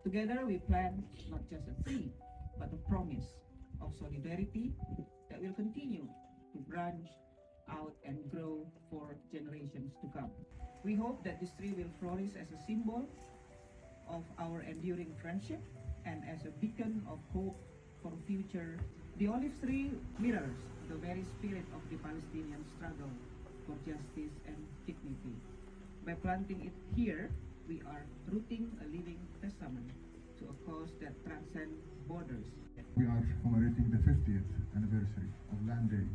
Together, we plan not just a tree, but a promise of solidarity that will continue to branch out and grow for generations to come. We hope that this tree will flourish as a symbol of our enduring friendship and as a beacon of hope for the future. The olive tree mirrors the very spirit of the Palestinian struggle for justice and dignity. By planting it here, we are rooting a living testament to a cause that transcends borders. We are commemorating the 50th anniversary of Land Day.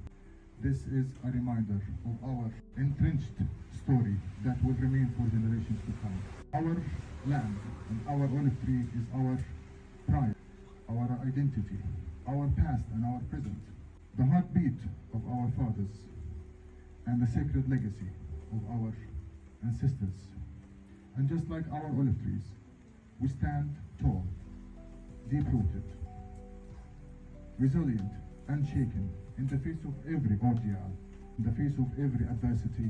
This is a reminder of our entrenched story that will remain for generations to come. Our land and our olive tree is our pride, our identity, our past and our present, the heartbeat of our fathers, and the sacred legacy of our ancestors. And just like our olive trees, we stand tall, deep-rooted, resilient, unshaken in the face of every ordeal, in the face of every adversity,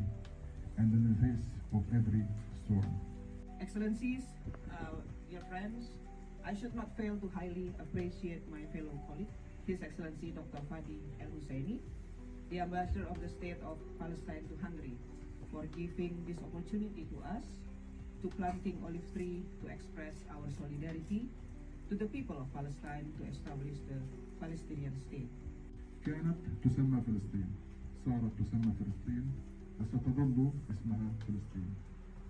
and in the face of every storm. Excellencies, dear friends, I should not fail to highly appreciate my fellow colleague, His Excellency Dr. Fadi El Husseini, the Ambassador of the State of Palestine to Hungary, for giving this opportunity to us to planting olive tree to express our solidarity to the people of Palestine to establish the Palestinian state. كانت تسمى فلسطين، صارت تسمى فلسطين، وستظل اسمها فلسطين.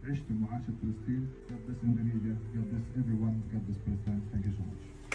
عشت وعاشت فلسطين. God bless Indonesia, God bless everyone, God bless Palestine. Thank you so much.